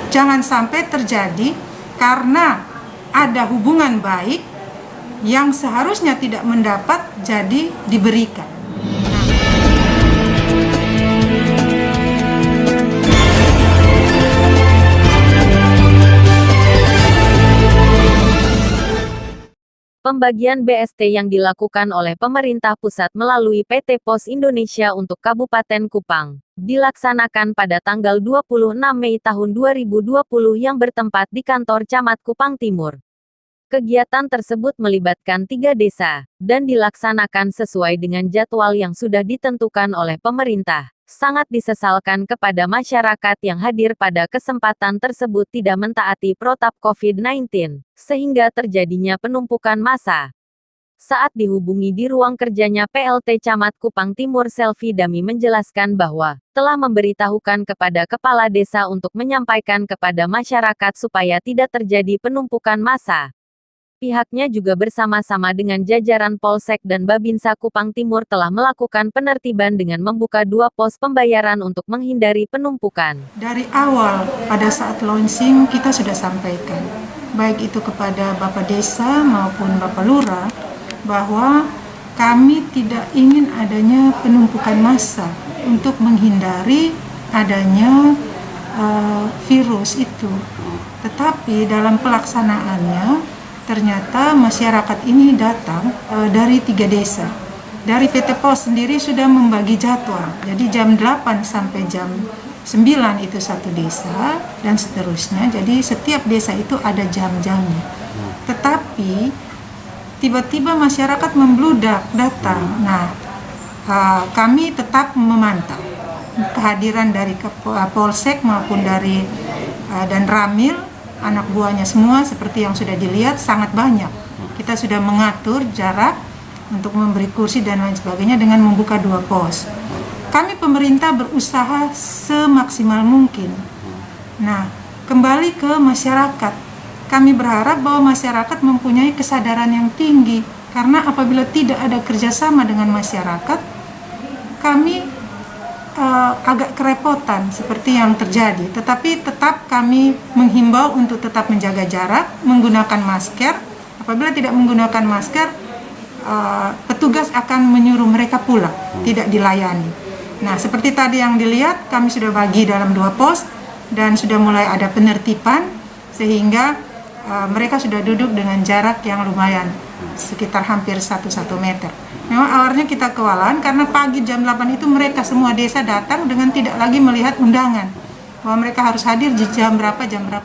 Jangan sampai terjadi karena ada hubungan baik yang seharusnya tidak mendapat jadi diberikan. Pembagian BST yang dilakukan oleh pemerintah pusat melalui PT Pos Indonesia untuk Kabupaten Kupang dilaksanakan pada tanggal 26 Mei tahun 2020 yang bertempat di kantor Camat Kupang Timur. Kegiatan tersebut melibatkan 3 desa dan dilaksanakan sesuai dengan jadwal yang sudah ditentukan oleh pemerintah. Sangat disesalkan kepada masyarakat yang hadir pada kesempatan tersebut tidak mentaati protap COVID-19, sehingga terjadinya penumpukan massa. Saat dihubungi di ruang kerjanya PLT Camat Kupang Timur, Selvi Dami menjelaskan bahwa telah memberitahukan kepada kepala desa untuk menyampaikan kepada masyarakat supaya tidak terjadi penumpukan massa. Pihaknya juga bersama-sama dengan jajaran Polsek dan Babinsa Kupang Timur telah melakukan penertiban dengan membuka 2 pos pembayaran untuk menghindari penumpukan. Dari awal pada saat launching kita sudah sampaikan, baik itu kepada Bapak Desa maupun Bapak Lurah, bahwa kami tidak ingin adanya penumpukan massa untuk menghindari adanya virus itu. Tetapi dalam pelaksanaannya, ternyata masyarakat ini datang dari 3 desa. Dari PT Pos sendiri sudah membagi jadwal. Jadi jam 8 sampai jam 9 itu satu desa dan seterusnya. Jadi setiap desa itu ada jam-jamnya. Tetapi tiba-tiba masyarakat membludak datang. Nah, kami tetap memantau kehadiran dari Polsek maupun dari dan Ramil, anak buahnya semua seperti yang sudah dilihat sangat banyak. Kita sudah mengatur jarak untuk memberi kursi dan lain sebagainya dengan membuka 2 pos. Kami pemerintah berusaha semaksimal mungkin. Nah, kembali ke masyarakat. Kami berharap bahwa masyarakat mempunyai kesadaran yang tinggi, karena apabila tidak ada kerjasama dengan masyarakat, kami agak kerepotan seperti yang terjadi. Tetapi tetap kami menghimbau untuk tetap menjaga jarak, menggunakan masker. Apabila tidak menggunakan masker, petugas akan menyuruh mereka pulang, tidak dilayani. Nah, seperti tadi yang dilihat, kami sudah bagi dalam 2 pos dan sudah mulai ada penertiban, sehingga mereka sudah duduk dengan jarak yang lumayan, sekitar hampir 1 meter. Memang awalnya kita kewalahan karena pagi jam 8 itu mereka semua desa datang dengan tidak lagi melihat undangan bahwa mereka harus hadir di jam berapa.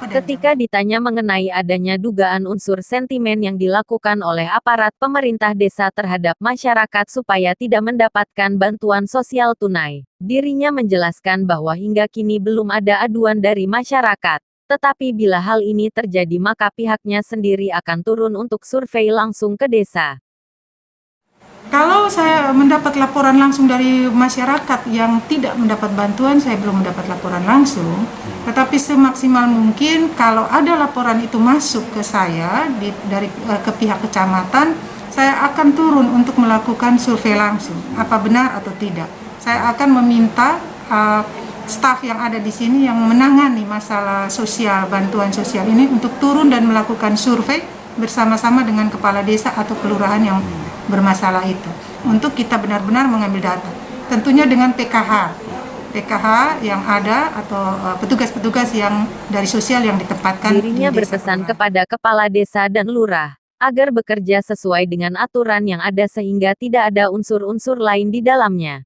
Ketika ditanya mengenai adanya dugaan unsur sentimen yang dilakukan oleh aparat pemerintah desa terhadap masyarakat supaya tidak mendapatkan bantuan sosial tunai, dirinya menjelaskan bahwa hingga kini belum ada aduan dari masyarakat. Tetapi bila hal ini terjadi maka pihaknya sendiri akan turun untuk survei langsung ke desa. Kalau saya mendapat laporan langsung dari masyarakat yang tidak mendapat bantuan, saya belum mendapat laporan langsung. Tetapi semaksimal mungkin kalau ada laporan itu masuk ke saya ke pihak kecamatan, saya akan turun untuk melakukan survei langsung. Apa benar atau tidak? Saya akan meminta staf yang ada di sini yang menangani masalah sosial, bantuan sosial ini untuk turun dan melakukan survei bersama-sama dengan kepala desa atau kelurahan yang bermasalah itu, untuk kita benar-benar mengambil data. Tentunya dengan PKH yang ada atau petugas-petugas yang dari sosial yang ditempatkan. Dirinya berpesan kepada kepala desa dan lurah agar bekerja sesuai dengan aturan yang ada sehingga tidak ada unsur-unsur lain di dalamnya.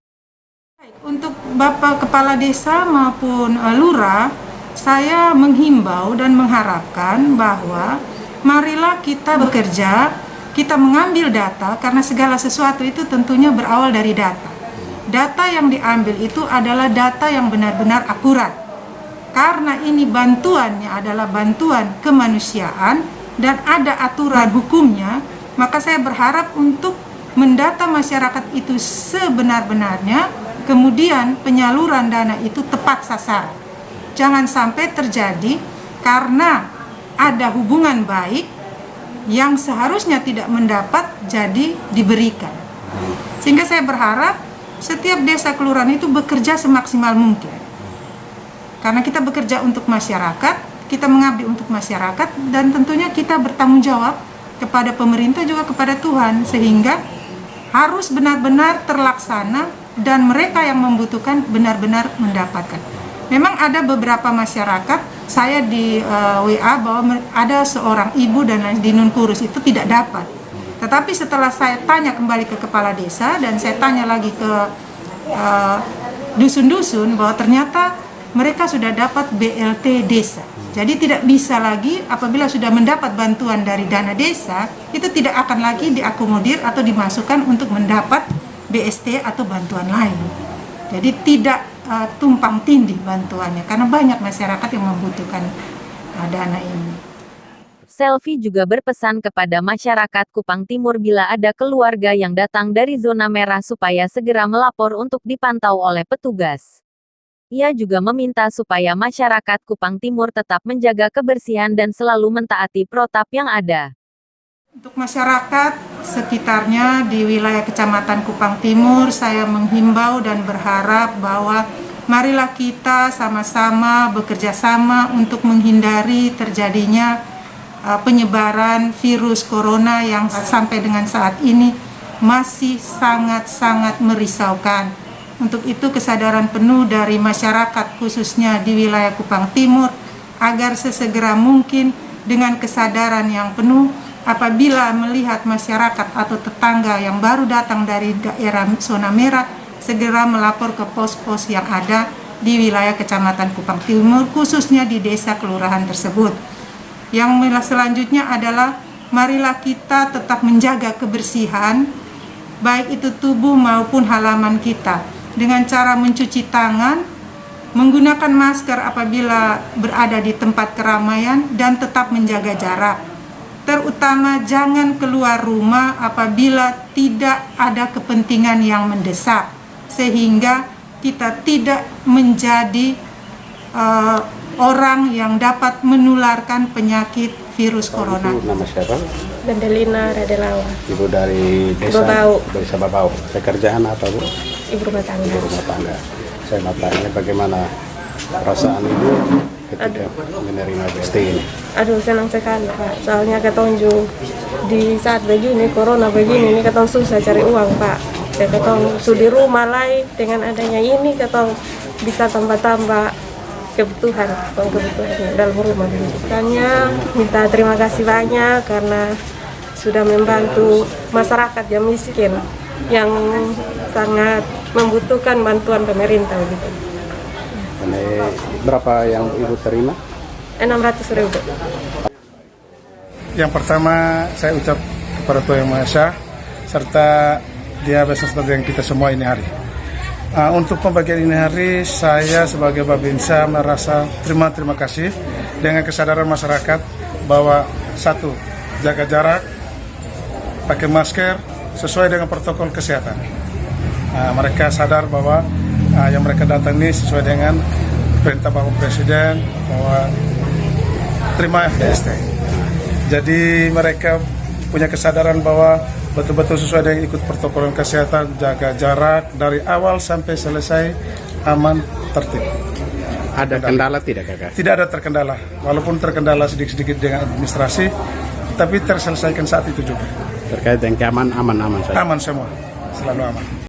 Untuk Bapak Kepala Desa maupun Lurah, saya menghimbau dan mengharapkan bahwa marilah kita bekerja, kita mengambil data, karena segala sesuatu itu tentunya berawal dari data. Data yang diambil itu adalah data yang benar-benar akurat. Karena ini bantuannya adalah bantuan kemanusiaan dan ada aturan hukumnya, maka saya berharap untuk mendata masyarakat itu sebenar-benarnya, kemudian penyaluran dana itu tepat sasaran. Jangan sampai terjadi karena ada hubungan baik yang seharusnya tidak mendapat jadi diberikan. Sehingga saya berharap setiap desa kelurahan itu bekerja semaksimal mungkin. Karena kita bekerja untuk masyarakat, kita mengabdi untuk masyarakat, dan tentunya kita bertanggung jawab kepada pemerintah juga kepada Tuhan, sehingga harus benar-benar terlaksana dan mereka yang membutuhkan benar-benar mendapatkan. Memang ada beberapa masyarakat, saya di WA bahwa ada seorang ibu dan di Nunkurus itu tidak dapat. Tetapi setelah saya tanya kembali ke kepala desa dan saya tanya lagi ke dusun-dusun bahwa ternyata mereka sudah dapat BLT desa. Jadi tidak bisa lagi apabila sudah mendapat bantuan dari dana desa, itu tidak akan lagi diakomodir atau dimasukkan untuk mendapat BST atau bantuan lain. Jadi tidak tumpang tindih bantuannya karena banyak masyarakat yang membutuhkan dana ini. Selvi juga berpesan kepada masyarakat Kupang Timur bila ada keluarga yang datang dari zona merah supaya segera melapor untuk dipantau oleh petugas. Ia juga meminta supaya masyarakat Kupang Timur tetap menjaga kebersihan dan selalu mentaati protap yang ada. Untuk masyarakat sekitarnya di wilayah Kecamatan Kupang Timur, saya menghimbau dan berharap bahwa marilah kita sama-sama bekerja sama untuk menghindari terjadinya penyebaran virus corona yang sampai dengan saat ini masih sangat-sangat merisaukan. Untuk itu kesadaran penuh dari masyarakat khususnya di wilayah Kupang Timur agar sesegera mungkin dengan kesadaran yang penuh apabila melihat masyarakat atau tetangga yang baru datang dari daerah zona merah segera melapor ke pos-pos yang ada di wilayah Kecamatan Kupang Timur khususnya di desa kelurahan tersebut. Yang selanjutnya adalah marilah kita tetap menjaga kebersihan baik itu tubuh maupun halaman kita dengan cara mencuci tangan, menggunakan masker apabila berada di tempat keramaian, dan tetap menjaga jarak. Terutama jangan keluar rumah apabila tidak ada kepentingan yang mendesak, sehingga kita tidak menjadi orang yang dapat menularkan penyakit virus corona. Ibu nama siapa? Bendelina Radelawa. Ibu dari desa Babau. Desa Babau. Pekerjaan apa, Bu? Ibu rumah tangga. Ibu rumah tangga. Saya mau tanya bagaimana perasaan Ibu ketika menerima BST ini? Aduh, senang sekali, Pak. Soalnya ketonju di saat begini, corona begini, ini ketong susah cari uang, Pak. Ya ketong di rumah lain, dengan adanya ini ketong bisa tambah-tambah kebutuhan dalam rumah. Makanya minta terima kasih banyak karena sudah membantu masyarakat yang miskin yang sangat membutuhkan bantuan pemerintah gitu. Ini berapa yang Ibu terima? 600.000. Yang pertama saya ucap kepada Tuhan Yang Maha Esa serta Dia beserta dengan kita semua ini hari. Untuk pembagian ini hari saya sebagai Babinsa merasa terima kasih dengan kesadaran masyarakat bahwa satu, jaga jarak, pakai masker sesuai dengan protokol kesehatan. Mereka sadar bahwa yang mereka datang ini sesuai dengan perintah Bapak Presiden bahwa terima FDST. Jadi mereka punya kesadaran bahwa betul-betul sesuai dengan ikut protokol kesehatan, jaga jarak dari awal sampai selesai, aman, tertib. Ada kendala tidak, Kakak? Tidak ada terkendala, walaupun terkendala sedikit-sedikit dengan administrasi, tapi terselesaikan saat itu juga. Terkait dengan keamanan, aman saja? Aman semua, selalu aman.